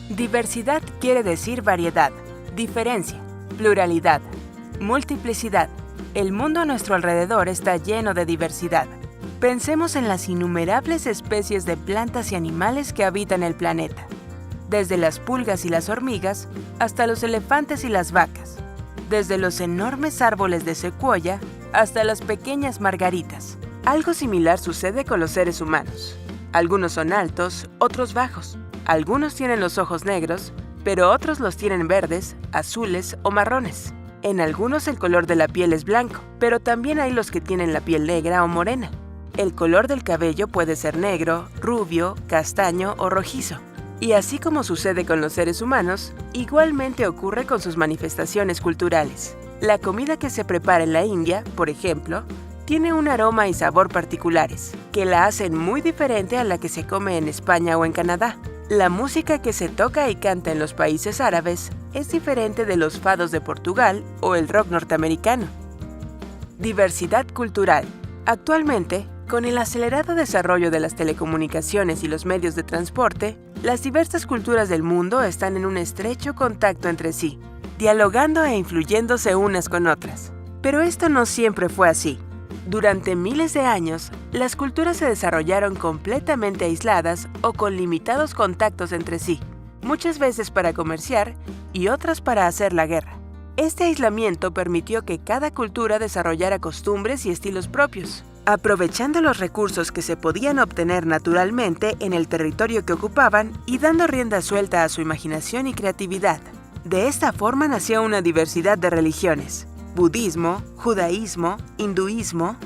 Diversidad quiere decir variedad, diferencia, pluralidad, multiplicidad. El mundo a nuestro alrededor está lleno de diversidad. Pensemos en las innumerables especies de plantas y animales que habitan el planeta, desde las pulgas y las hormigas hasta los elefantes y las vacas, desde los enormes árboles de secuoya hasta las pequeñas margaritas. Algo similar sucede con los seres humanos. Algunos son altos, otros bajos. Algunos tienen los ojos negros, pero otros los tienen verdes, azules o marrones. En algunos el color de la piel es blanco, pero también hay los que tienen la piel negra o morena. El color del cabello puede ser negro, rubio, castaño o rojizo. Y así como sucede con los seres humanos, igualmente ocurre con sus manifestaciones culturales. La comida que se prepara en la India, por ejemplo, tiene un aroma y sabor particulares, que la hacen muy diferente a la que se come en España o en Canadá. La música que se toca y canta en los países árabes es diferente de los fados de Portugal o el rock norteamericano. Diversidad cultural. Actualmente, con el acelerado desarrollo de las telecomunicaciones y los medios de transporte, las diversas culturas del mundo están en un estrecho contacto entre sí, dialogando e influyéndose unas con otras. Pero esto no siempre fue así. Durante miles de años, las culturas se desarrollaron completamente aisladas o con limitados contactos entre sí, muchas veces para comerciar y otras para hacer la guerra. Este aislamiento permitió que cada cultura desarrollara costumbres y estilos propios, aprovechando los recursos que se podían obtener naturalmente en el territorio que ocupaban y dando rienda suelta a su imaginación y creatividad. De esta forma nació una diversidad de religiones: budismo, judaísmo, hinduismo,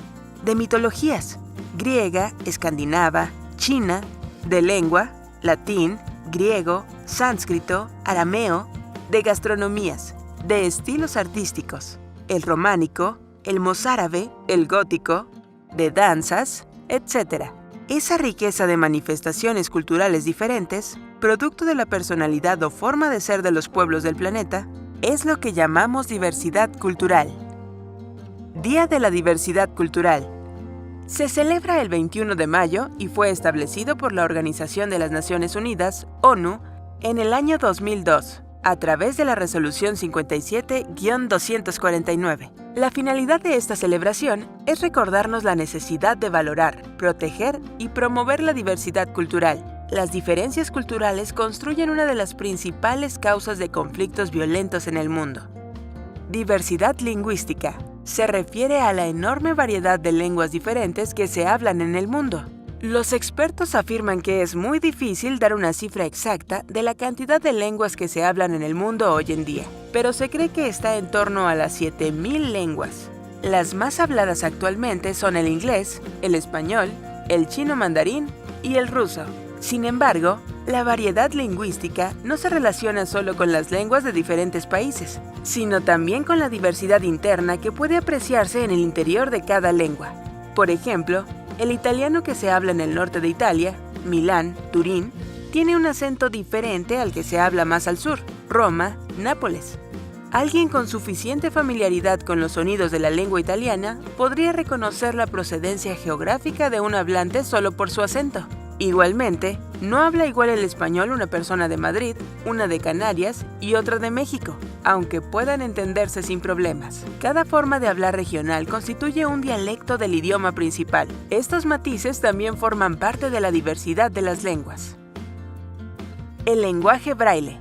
de mitologías, griega, escandinava, china, de lengua, latín, griego, sánscrito, arameo, de gastronomías, de estilos artísticos, el románico, el mozárabe, el gótico, de danzas, etc. Esa riqueza de manifestaciones culturales diferentes, producto de la personalidad o forma de ser de los pueblos del planeta, es lo que llamamos diversidad cultural. Día de la Diversidad Cultural. Se celebra el 21 de mayo y fue establecido por la Organización de las Naciones Unidas, ONU, en el año 2002, a través de la Resolución 57-249. La finalidad de esta celebración es recordarnos la necesidad de valorar, proteger y promover la diversidad cultural. Las diferencias culturales construyen una de las principales causas de conflictos violentos en el mundo. Diversidad lingüística. Se refiere a la enorme variedad de lenguas diferentes que se hablan en el mundo. Los expertos afirman que es muy difícil dar una cifra exacta de la cantidad de lenguas que se hablan en el mundo hoy en día, pero se cree que está en torno a las 7.000 lenguas. Las más habladas actualmente son el inglés, el español, el chino mandarín y el ruso. Sin embargo, la variedad lingüística no se relaciona solo con las lenguas de diferentes países, sino también con la diversidad interna que puede apreciarse en el interior de cada lengua. Por ejemplo, el italiano que se habla en el norte de Italia, Milán, Turín, tiene un acento diferente al que se habla más al sur, Roma, Nápoles. Alguien con suficiente familiaridad con los sonidos de la lengua italiana podría reconocer la procedencia geográfica de un hablante solo por su acento. Igualmente, no habla igual el español una persona de Madrid, una de Canarias y otra de México, aunque puedan entenderse sin problemas. Cada forma de hablar regional constituye un dialecto del idioma principal. Estos matices también forman parte de la diversidad de las lenguas. El lenguaje braille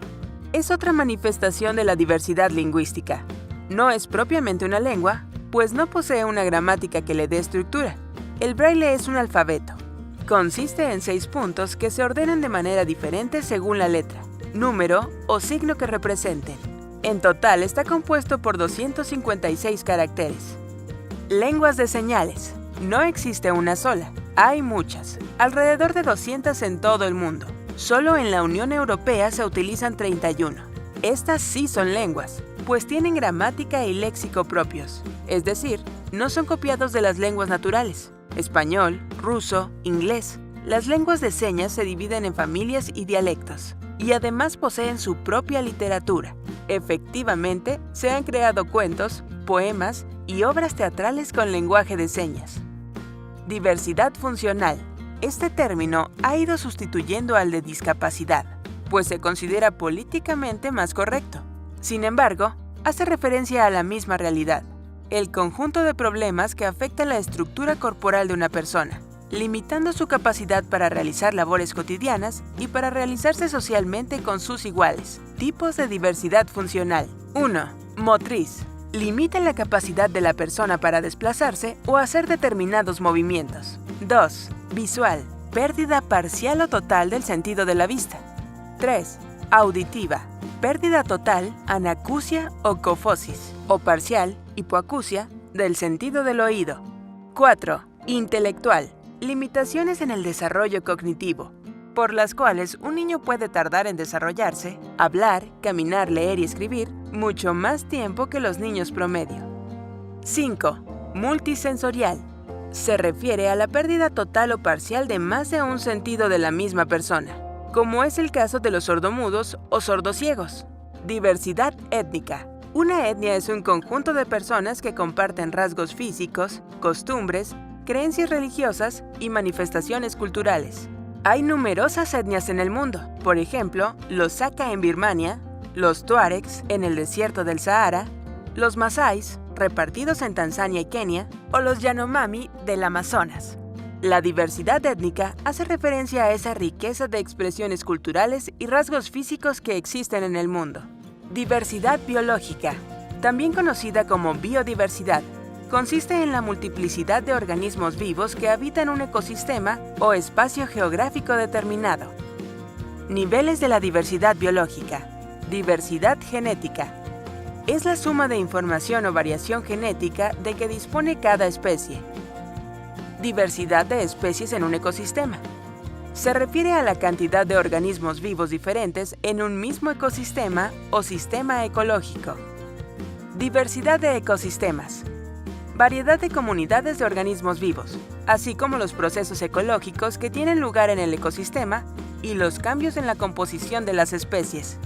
es otra manifestación de la diversidad lingüística. No es propiamente una lengua, pues no posee una gramática que le dé estructura. El braille es un alfabeto. Consiste en 6 puntos que se ordenan de manera diferente según la letra, número o signo que representen. En total está compuesto por 256 caracteres. Lenguas de señales. No existe una sola, hay muchas, alrededor de 200 en todo el mundo. Solo en la Unión Europea se utilizan 31. Estas sí son lenguas, pues tienen gramática y léxico propios, es decir, no son copiados de las lenguas naturales. Español, ruso, inglés. Las lenguas de señas se dividen en familias y dialectos, y además poseen su propia literatura. Efectivamente, se han creado cuentos, poemas y obras teatrales con lenguaje de señas. Diversidad funcional. Este término ha ido sustituyendo al de discapacidad. pues se considera políticamente más correcto. Sin embargo, hace referencia a la misma realidad, el conjunto de problemas que afecta la estructura corporal de una persona, limitando su capacidad para realizar labores cotidianas y para realizarse socialmente con sus iguales. Tipos de diversidad funcional. 1. Motriz. Limita la capacidad de la persona para desplazarse o hacer determinados movimientos. 2. Visual. Pérdida parcial o total del sentido de la vista. 3. Auditiva. Pérdida total, anacusia o cofosis, o parcial, hipoacusia, del sentido del oído. 4. Intelectual. Limitaciones en el desarrollo cognitivo, por las cuales un niño puede tardar en desarrollarse, hablar, caminar, leer y escribir, mucho más tiempo que los niños promedio. 5. Multisensorial. Se refiere a la pérdida total o parcial de más de un sentido de la misma persona, como es el caso de los sordomudos o sordociegos. Diversidad étnica. Una etnia es un conjunto de personas que comparten rasgos físicos, costumbres, creencias religiosas y manifestaciones culturales. Hay numerosas etnias en el mundo, por ejemplo, los Hakka en Birmania, los Tuaregs en el desierto del Sahara, los Masáis, repartidos en Tanzania y Kenia, o los Yanomami del Amazonas. La diversidad étnica hace referencia a esa riqueza de expresiones culturales y rasgos físicos que existen en el mundo. Diversidad biológica, también conocida como biodiversidad, consiste en la multiplicidad de organismos vivos que habitan un ecosistema o espacio geográfico determinado. Niveles de la diversidad biológica. Diversidad genética. Es la suma de información o variación genética de que dispone cada especie. Diversidad de especies en un ecosistema. Se refiere a la cantidad de organismos vivos diferentes en un mismo ecosistema o sistema ecológico. Diversidad de ecosistemas. Variedad de comunidades de organismos vivos, así como los procesos ecológicos que tienen lugar en el ecosistema y los cambios en la composición de las especies.